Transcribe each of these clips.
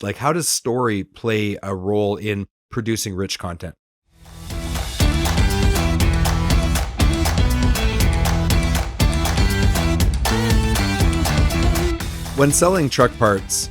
Like, how does story play a role in producing rich content? When selling truck parts,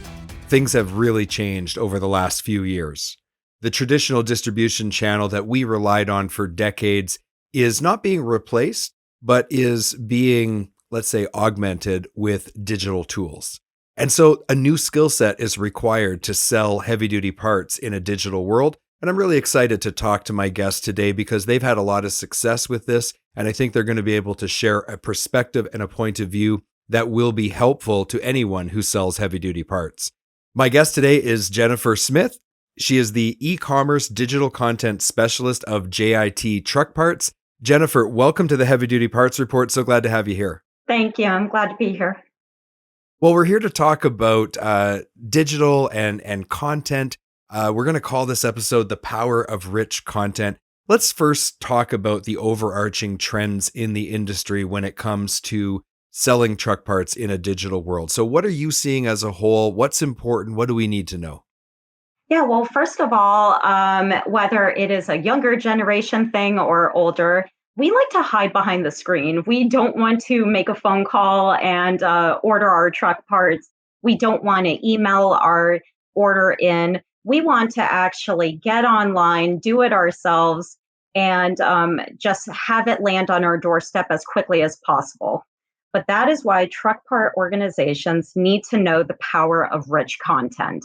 things have really changed over the last few years. The traditional distribution channel that we relied on for decades is not being replaced, but is being, let's say, augmented with digital tools. And so a new skill set is required to sell heavy duty parts in a digital world. And I'm really excited to talk to my guests today because they've had a lot of success with this. And I think they're going to be able to share a perspective and a point of view that will be helpful to anyone who sells heavy duty parts. My guest today is Jennifer Smith. She is the e-commerce digital content specialist of JIT Truck Parts. Jennifer, welcome to the Heavy Duty Parts Report. So glad to have you here. Thank you. I'm glad to be here. Well, we're here to talk about digital and content. We're going to call this episode The Power of Rich Content. Let's first talk about the overarching trends in the industry when it comes to selling truck parts in a digital world. So what are you seeing as a whole? What's important? What do we need to know? Yeah, well, first of all, whether it is a younger generation thing or older, we like to hide behind the screen. We don't want to make a phone call and order our truck parts. We don't want to email our order in. We want to actually get online, do it ourselves, and just have it land on our doorstep as quickly as possible. But that is why truck part organizations need to know the power of rich content.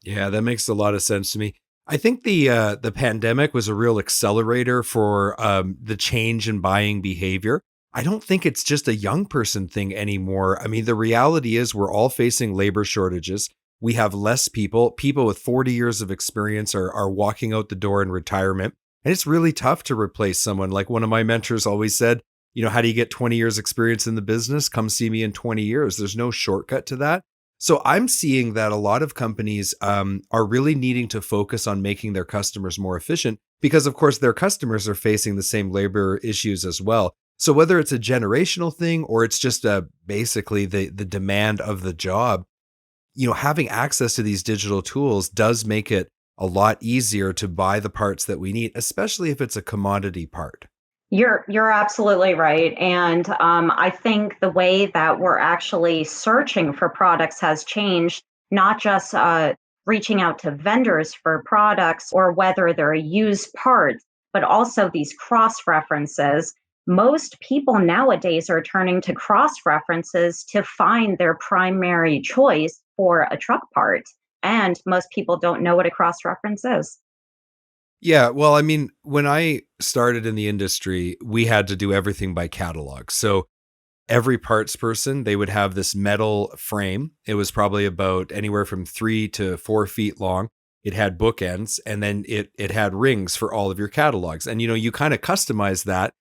Yeah, that makes a lot of sense to me. I think the pandemic was a real accelerator for the change in buying behavior. I don't think it's just a young person thing anymore. I mean, the reality is we're all facing labor shortages. We have less people. People with 40 years of experience are walking out the door in retirement. And it's really tough to replace someone. Like one of my mentors always said, how do you get 20 years experience in the business? Come see me in 20 years. There's no shortcut to that. So I'm seeing that a lot of companies are really needing to focus on making their customers more efficient because, of course, their customers are facing the same labor issues as well. So whether it's a generational thing or it's just basically the demand of the job, having access to these digital tools does make it a lot easier to buy the parts that we need, especially if it's a commodity part. You're absolutely right. And I think the way that we're actually searching for products has changed, not just reaching out to vendors for products or whether they're used parts, but also these cross references. Most people nowadays are turning to cross references to find their primary choice for a truck part. And most people don't know what a cross reference is. Yeah, well, I mean, when I started in the industry, we had to do everything by catalog. So every parts person, they would have this metal frame. It was probably about anywhere from 3 to 4 feet long. It had bookends, and then it had rings for all of your catalogs. And you kind of customize that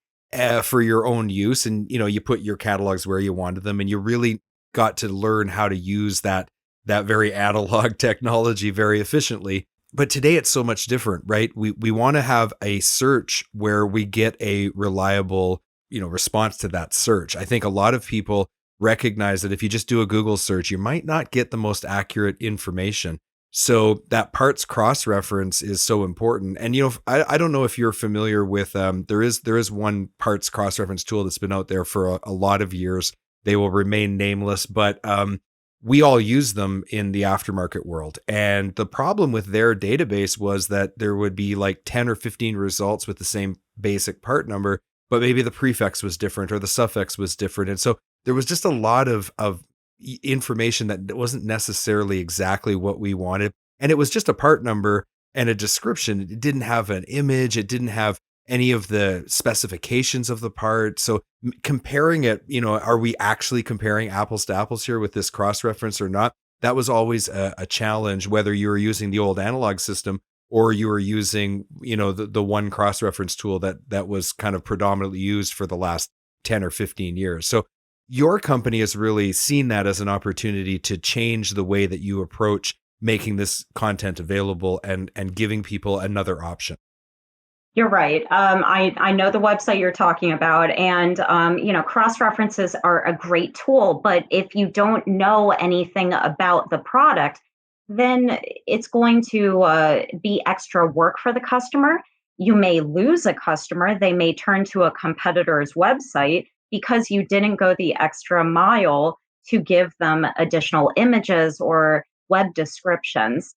for your own use, and you put your catalogs where you wanted them, and you really got to learn how to use that very analog technology very efficiently. But today it's so much different, right? We want to have a search where we get a reliable, response to that search. I think a lot of people recognize that if you just do a Google search, you might not get the most accurate information. So that parts cross-reference is so important. And, I don't know if you're familiar with, there is one parts cross-reference tool that's been out there for a lot of years. They will remain nameless, but we all use them in the aftermarket world. And the problem with their database was that there would be like 10 or 15 results with the same basic part number, but maybe the prefix was different or the suffix was different. And so there was just a lot of information that wasn't necessarily exactly what we wanted. And it was just a part number and a description. It didn't have an image. It didn't have any of the specifications of the part. So comparing it, are we actually comparing apples to apples here with this cross-reference or not? That was always a challenge, whether you were using the old analog system or you were using, the one cross-reference tool that was kind of predominantly used for the last 10 or 15 years. So your company has really seen that as an opportunity to change the way that you approach making this content available and giving people another option. You're right. I know the website you're talking about, and cross references are a great tool. But if you don't know anything about the product, then it's going to be extra work for the customer. You may lose a customer. They may turn to a competitor's website because you didn't go the extra mile to give them additional images or web descriptions.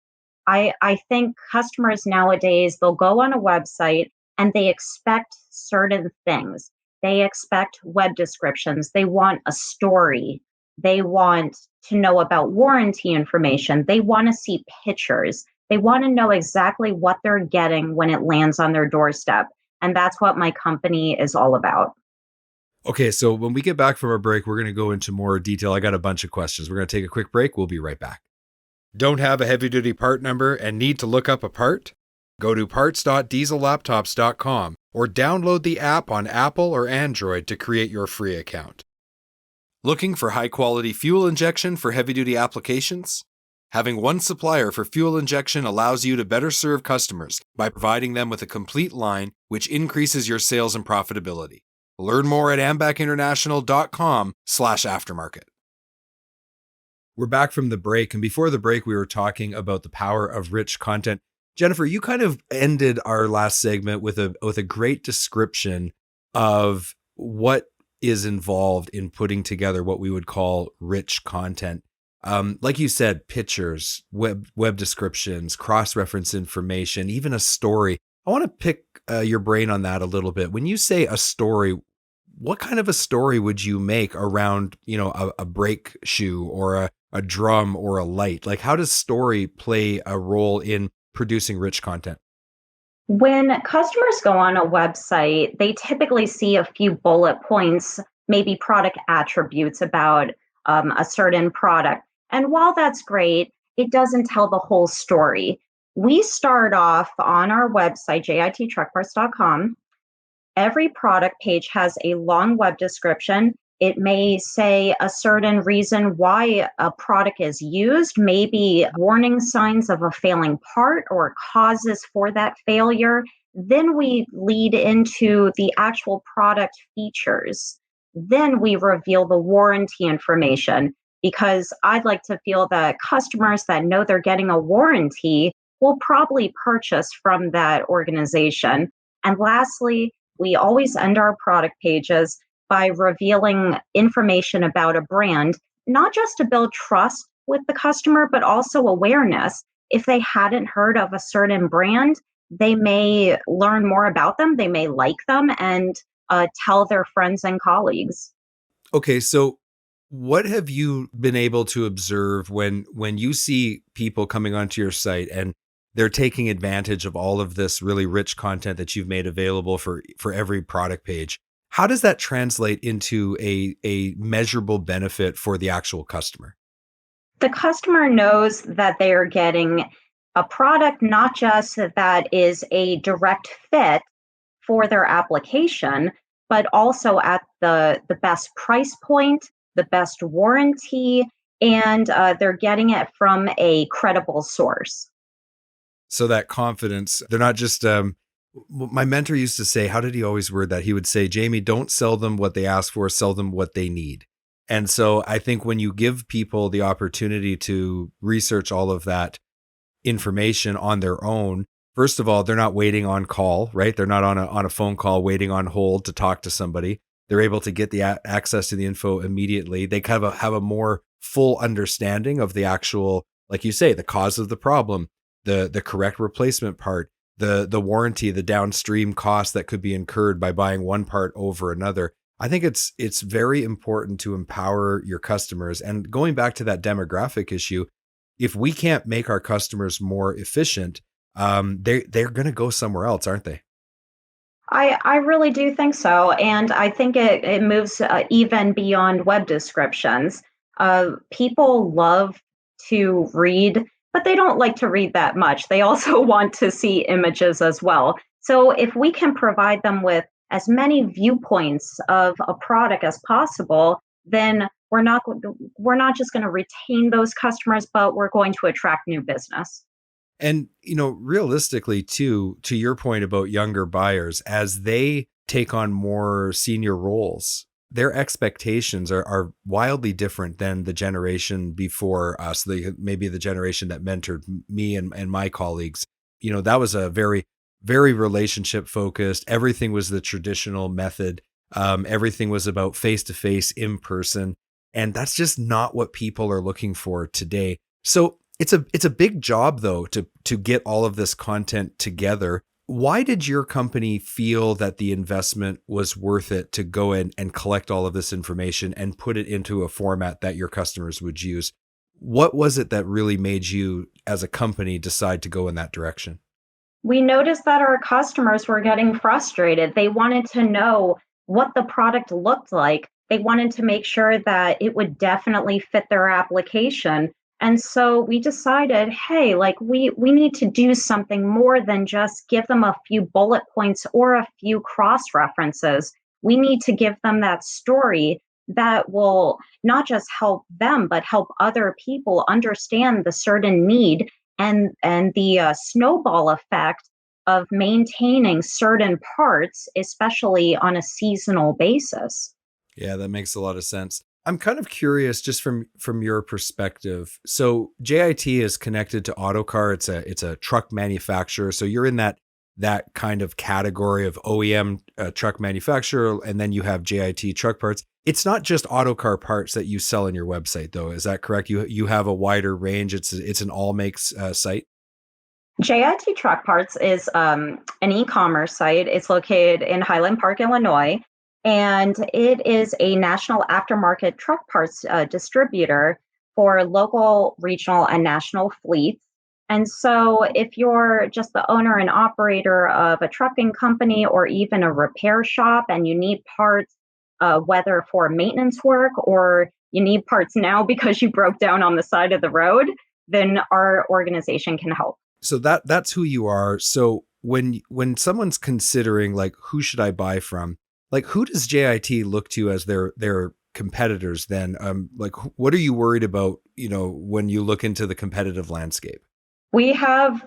I think customers nowadays, they'll go on a website and they expect certain things. They expect web descriptions. They want a story. They want to know about warranty information. They want to see pictures. They want to know exactly what they're getting when it lands on their doorstep. And that's what my company is all about. Okay, so when we get back from our break, we're going to go into more detail. I got a bunch of questions. We're going to take a quick break. We'll be right back. Don't have a heavy duty part number and need to look up a part? Go to parts.diesellaptops.com or download the app on Apple or Android to create your free account. Looking for high quality fuel injection for heavy duty applications? Having one supplier for fuel injection allows you to better serve customers by providing them with a complete line, which increases your sales and profitability. Learn more at ambackinternational.com/aftermarket. We're back from the break, and before the break, we were talking about the power of rich content. Jennifer, you kind of ended our last segment with a great description of what is involved in putting together what we would call rich content. Like you said, pictures, web descriptions, cross-reference information, even a story. I want to pick your brain on that a little bit. When you say a story, what kind of a story would you make around, a brake shoe or a drum or a light? Like, how does story play a role in producing rich content? When customers go on a website, they typically see a few bullet points, maybe product attributes about a certain product. And while that's great, it doesn't tell the whole story. We start off on our website, jittruckparts.com. Every product page has a long web description. It may say a certain reason why a product is used, maybe warning signs of a failing part or causes for that failure. Then we lead into the actual product features. Then we reveal the warranty information because I'd like to feel that customers that know they're getting a warranty will probably purchase from that organization. And lastly, we always end our product pages by revealing information about a brand, not just to build trust with the customer, but also awareness. If they hadn't heard of a certain brand, they may learn more about them, they may like them, and tell their friends and colleagues. Okay, so what have you been able to observe when you see people coming onto your site and they're taking advantage of all of this really rich content that you've made available for every product page? How does that translate into a measurable benefit for the actual customer? The customer knows that they are getting a product not just that is a direct fit for their application, but also at the best price point, the best warranty, and they're getting it from a credible source. So that confidence, they're not just my mentor used to say, how did he always word that? He would say, Jamie, don't sell them what they ask for, sell them what they need. And so I think when you give people the opportunity to research all of that information on their own, first of all, they're not waiting on call, right? They're not on a phone call waiting on hold to talk to somebody. They're able to get the access to the info immediately. They kind of have a more full understanding of the actual, like you say, the cause of the problem, the correct replacement part, the warranty, the downstream cost that could be incurred by buying one part over another. I think it's very important to empower your customers. And going back to that demographic issue, if we can't make our customers more efficient, they're going to go somewhere else, aren't they? I really do think so. And I think it moves even beyond web descriptions. People love to read, but they don't like to read that much. They also want to see images as well. So if we can provide them with as many viewpoints of a product as possible, then we're not just going to retain those customers, but we're going to attract new business. And, realistically, too, to your point about younger buyers, as they take on more senior roles, their expectations are wildly different than the generation before us. Maybe the generation that mentored me and my colleagues. That was a very, very relationship focused. Everything was the traditional method. Everything was about face to face, in person, and that's just not what people are looking for today. So it's a big job though to get all of this content together. Why did your company feel that the investment was worth it to go in and collect all of this information and put it into a format that your customers would use? What was it that really made you as a company decide to go in that direction? We noticed that our customers were getting frustrated. They wanted to know what the product looked like. They wanted to make sure that it would definitely fit their application. And so we decided, hey, like we need to do something more than just give them a few bullet points or a few cross references. We need to give them that story that will not just help them, but help other people understand the certain need and the snowball effect of maintaining certain parts, especially on a seasonal basis. Yeah, that makes a lot of sense. I'm kind of curious just from your perspective. So JIT is connected to Autocar. It's a truck manufacturer. So you're in that kind of category of OEM truck manufacturer, and then you have JIT truck parts. It's not just Autocar parts that you sell on your website, though. Is that correct? You have a wider range. It's an all makes site. JIT Truck Parts is an e-commerce site. It's located in Highland Park, Illinois, and it is a national aftermarket truck parts distributor for local, regional, and national fleets. And so, if you're just the owner and operator of a trucking company or even a repair shop and you need parts, whether for maintenance work or you need parts now because you broke down on the side of the road, then our organization can help. So that's who you are. So when someone's considering like who should I buy from, like who does JIT look to as their competitors then? Like what are you worried about, when you look into the competitive landscape? We have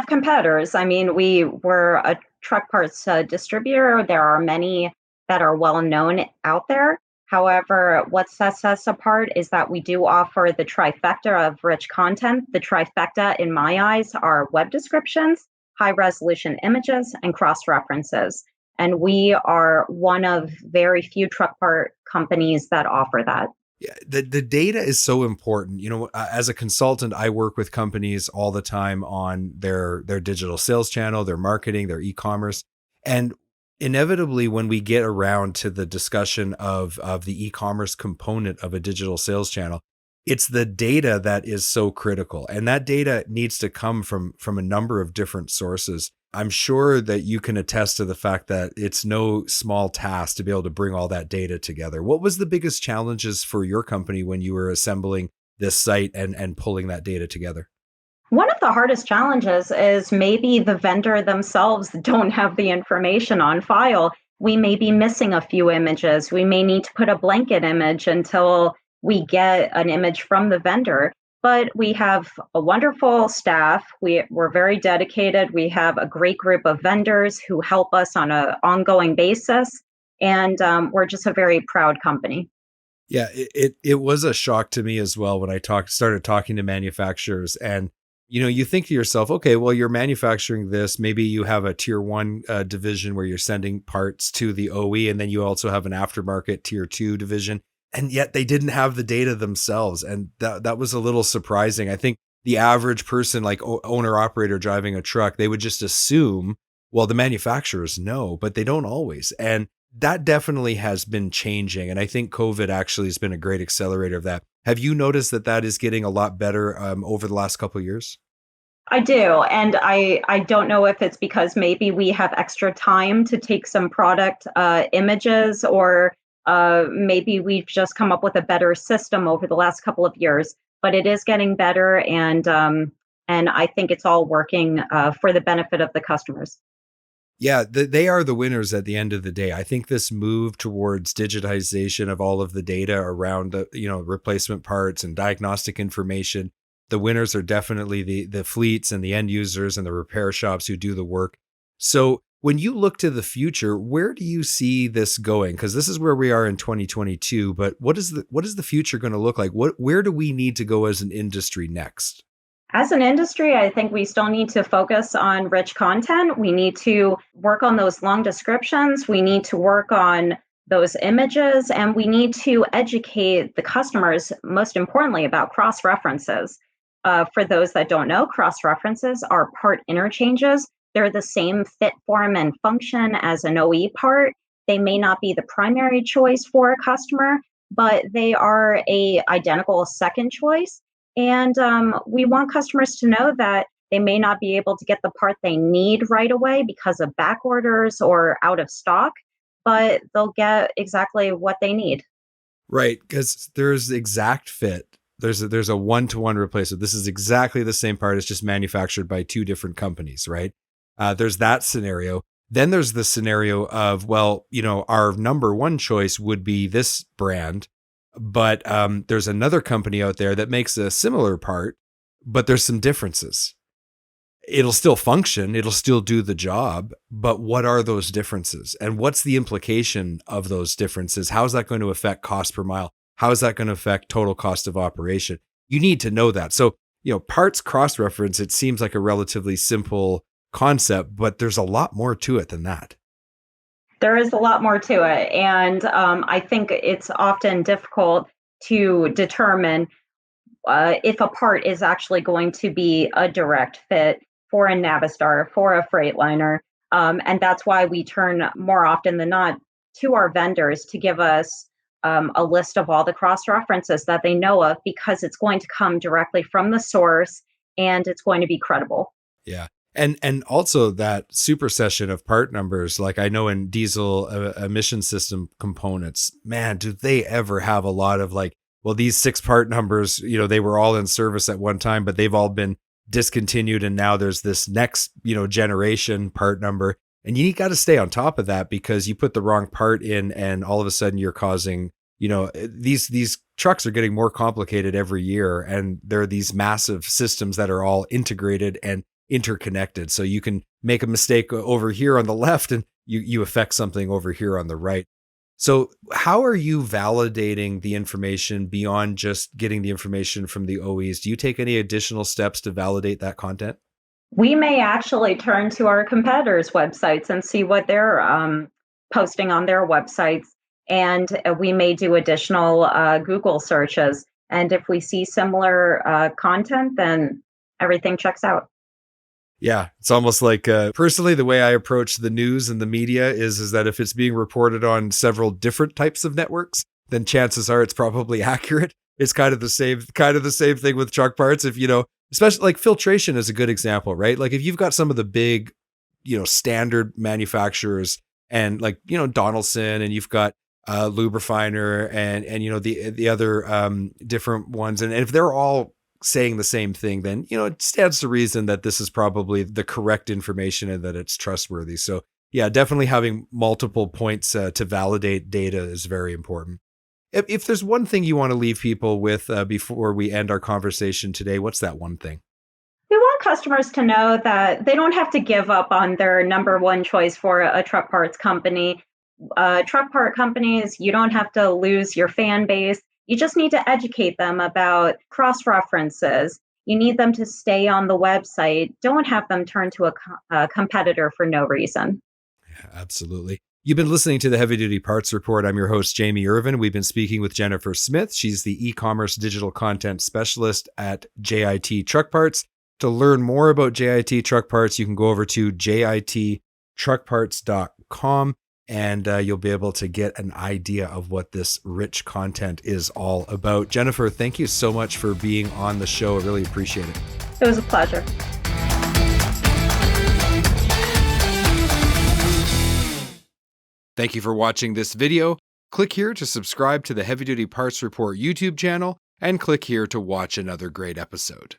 competitors. I mean, we were a truck parts distributor. There are many that are well known out there. However, what sets us apart is that we do offer the trifecta of rich content. The trifecta, in my eyes, are web descriptions, high resolution images, and cross references. And we are one of very few truck part companies that offer that. Yeah, the data is so important. As a consultant, I work with companies all the time on their digital sales channel, their marketing, their e-commerce. And inevitably, when we get around to the discussion of the e-commerce component of a digital sales channel, it's the data that is so critical. And that data needs to come from a number of different sources. I'm sure that you can attest to the fact that it's no small task to be able to bring all that data together. What was the biggest challenges for your company when you were assembling this site and pulling that data together? One of the hardest challenges is maybe the vendor themselves don't have the information on file. We may be missing a few images. We may need to put a blanket image until we get an image from the vendor. But we have a wonderful staff. We're very dedicated. We have a great group of vendors who help us on an ongoing basis. And we're just a very proud company. Yeah, it was a shock to me as well when I started talking to manufacturers, and you think to yourself, okay, well, you're manufacturing this. Maybe you have a tier one division where you're sending parts to the OE, and then you also have an aftermarket tier two division. And yet they didn't have the data themselves. And that was a little surprising. I think the average person, like owner operator driving a truck, they would just assume, well, the manufacturers know, but they don't always. And that definitely has been changing. And I think COVID actually has been a great accelerator of that. Have you noticed that is getting a lot better over the last couple of years? I do. And I don't know if it's because maybe we have extra time to take some product images or maybe we've just come up with a better system over the last couple of years, but it is getting better, and I think it's all working for the benefit of the customers. Yeah, they are the winners at the end of the day. I think this move towards digitization of all of the data around the replacement parts and diagnostic information, the winners are definitely the fleets and the end users and the repair shops who do the work. So when you look to the future, where do you see this going? Because this is where we are in 2022, but what is the future going to look like? Where do we need to go as an industry next? As an industry, I think we still need to focus on rich content. We need to work on those long descriptions. We need to work on those images, and we need to educate the customers, most importantly, about cross references. For those that don't know, cross references are part interchanges. They're the same fit, form, and function as an OE part. They may not be the primary choice for a customer, but they are a identical second choice. And we want customers to know that they may not be able to get the part they need right away because of back orders or out of stock, but they'll get exactly what they need. Right, because there's exact fit. There's a one-to-one replacement. This is exactly the same part. It's just manufactured by two different companies, right? There's that scenario. Then there's the scenario of, well, our number one choice would be this brand, but there's another company out there that makes a similar part, but there's some differences. It'll still function, it'll still do the job, but what are those differences? And what's the implication of those differences? How is that going to affect cost per mile? How is that going to affect total cost of operation? You need to know that. So, parts cross-reference, it seems like a relatively simple concept, but there's a lot more to it than that. There is a lot more to it. And I think it's often difficult to determine if a part is actually going to be a direct fit for a Navistar, for a Freightliner. And that's why we turn more often than not to our vendors to give us a list of all the cross references that they know of, because it's going to come directly from the source and it's going to be credible. Yeah. And also that supersession of part numbers, like I know in diesel emission system components, man, do they ever have a lot of well, these 6 part numbers, they were all in service at one time, but they've all been discontinued. And now there's this next, generation part number. And you got to stay on top of that, because you put the wrong part in and all of a sudden you're causing, these trucks are getting more complicated every year. And there are these massive systems that are all integrated and interconnected. So you can make a mistake over here on the left and you affect something over here on the right. So how are you validating the information beyond just getting the information from the OEs? Do you take any additional steps to validate that content? We may actually turn to our competitors' websites and see what they're posting on their websites. And we may do additional Google searches. And if we see similar content, then everything checks out. Yeah, it's almost like personally, the way I approach the news and the media is that if it's being reported on several different types of networks, then chances are it's probably accurate. It's kind of the same thing with truck parts. If especially like filtration is a good example, right? Like if you've got some of the big, standard manufacturers and Donaldson, and you've got Lubrifiner and the other different ones, and if they're all saying the same thing, then it stands to reason that this is probably the correct information and that it's trustworthy. So yeah, definitely having multiple points to validate data is very important. If there's one thing you want to leave people with before we end our conversation today, what's that one thing? We want customers to know that they don't have to give up on their number one choice for a truck parts company. Truck part companies, you don't have to lose your fan base. You just need to educate them about cross references. You need them to stay on the website. Don't have them turn to a competitor for no reason. Yeah, absolutely. You've been listening to the Heavy Duty Parts Report. I'm your host, Jamie Irvin. We've been speaking with Jennifer Smith. She's the e-commerce digital content specialist at JIT Truck Parts. To learn more about JIT Truck Parts, you can go over to jittruckparts.com. And you'll be able to get an idea of what this rich content is all about. Jennifer, thank you so much for being on the show. I really appreciate it. It was a pleasure. Thank you for watching this video. Click here to subscribe to the Heavy Duty Parts Report YouTube channel, and click here to watch another great episode.